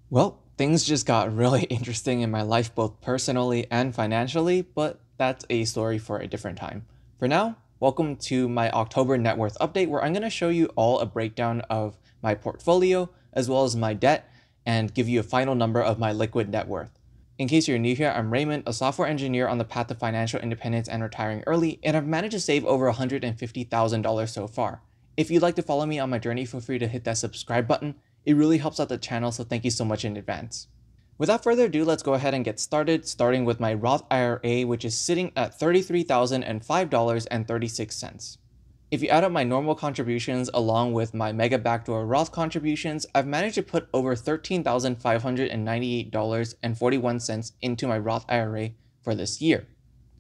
Well, things just got really interesting in my life, both personally and financially, but that's a story for a different time. For now, welcome to my October net worth update, where I'm going to show you all a breakdown of my portfolio as well as my debt and give you a final number of my liquid net worth. In case you're new here, I'm Raymond, a software engineer on the path to financial independence and retiring early, and I've managed to save over $150,000 so far. If you'd like to follow me on my journey, feel free to hit that subscribe button. It really helps out the channel, so thank you so much in advance. Without further ado, let's go ahead and get started, starting with my Roth IRA, which is sitting at $33,005.36. If you add up my normal contributions along with my mega backdoor Roth contributions, I've managed to put over $13,598.41 into my Roth IRA for this year.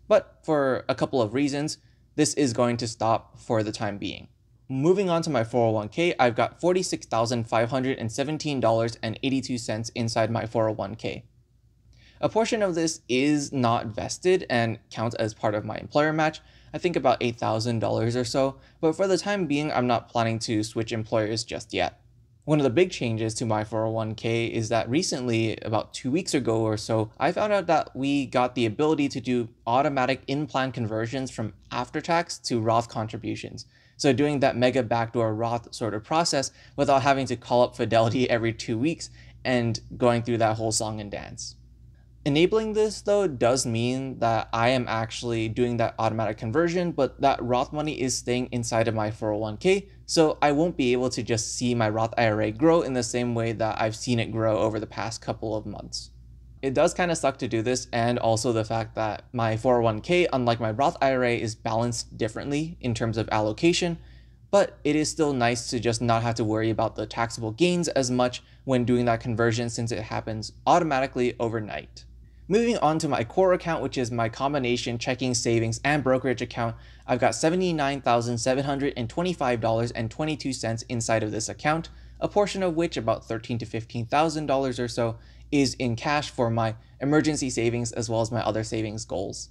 But for a couple of reasons, this is going to stop for the time being. Moving on to my 401k, I've got $46,517.82 inside my 401k. A portion of this is not vested and counts as part of my employer match, I think about $8,000 or so, but for the time being, I'm not planning to switch employers just yet. One of the big changes to my 401k is that recently, about 2 weeks ago or so, I found out that we got the ability to do automatic in-plan conversions from after-tax to Roth contributions. So doing that mega backdoor Roth sort of process without having to call up Fidelity every 2 weeks and going through that whole song and dance. Enabling this though does mean that I am actually doing that automatic conversion, but that Roth money is staying inside of my 401k, so I won't be able to just see my Roth IRA grow in the same way that I've seen it grow over the past couple of months. It does kind of suck to do this, and also the fact that my 401k, unlike my Roth IRA, is balanced differently in terms of allocation, but it is still nice to just not have to worry about the taxable gains as much when doing that conversion since it happens automatically overnight. Moving on to my core account, which is my combination checking, savings, and brokerage account, I've got $79,725.22 inside of this account, a portion of which, about $13,000 to $15,000 or so, is in cash for my emergency savings as well as my other savings goals.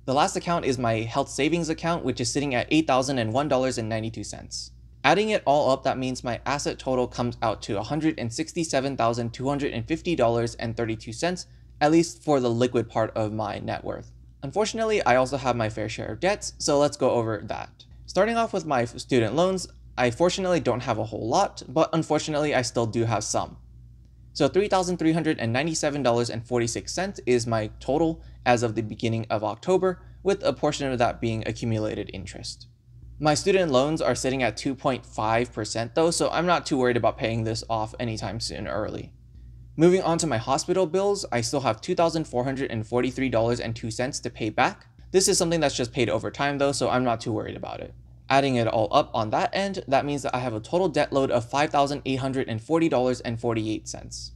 The last account is my health savings account, which is sitting at $8,001.92. Adding it all up, that means my asset total comes out to $167,250.32, at least for the liquid part of my net worth. Unfortunately, I also have my fair share of debts, so let's go over that. Starting off with my student loans, I fortunately don't have a whole lot, but unfortunately I still do have some. So $3,397.46 is my total as of the beginning of October, with a portion of that being accumulated interest. My student loans are sitting at 2.5% though, so I'm not too worried about paying this off anytime soon early. Moving on to my hospital bills, I still have $2,443.02 to pay back. This is something that's just paid over time though, so I'm not too worried about it. Adding it all up on that end, that means that I have a total debt load of $5,840.48.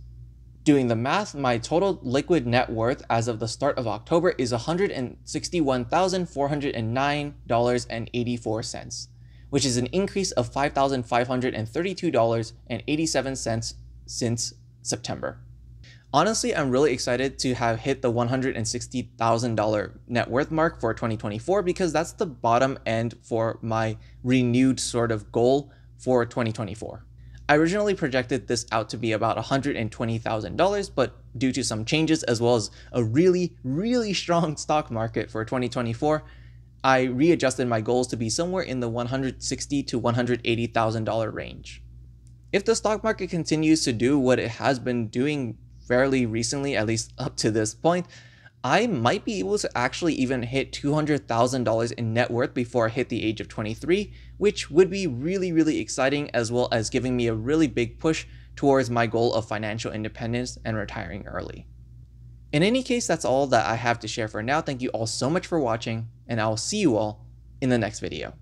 Doing the math, my total liquid net worth as of the start of October is $161,409.84, which is an increase of $5,532.87 since September. Honestly, I'm really excited to have hit the $160,000 net worth mark for 2024 because that's the bottom end for my renewed sort of goal for 2024. I originally projected this out to be about $120,000, but due to some changes as well as a really strong stock market for 2024, I readjusted my goals to be somewhere in the $160,000 to $180,000 range. If the stock market continues to do what it has been doing fairly recently, at least up to this point, I might be able to actually even hit $200,000 in net worth before I hit the age of 23, which would be really exciting, as well as giving me a really big push towards my goal of financial independence and retiring early. In any case, that's all that I have to share for now. Thank you all so much for watching, and I'll see you all in the next video.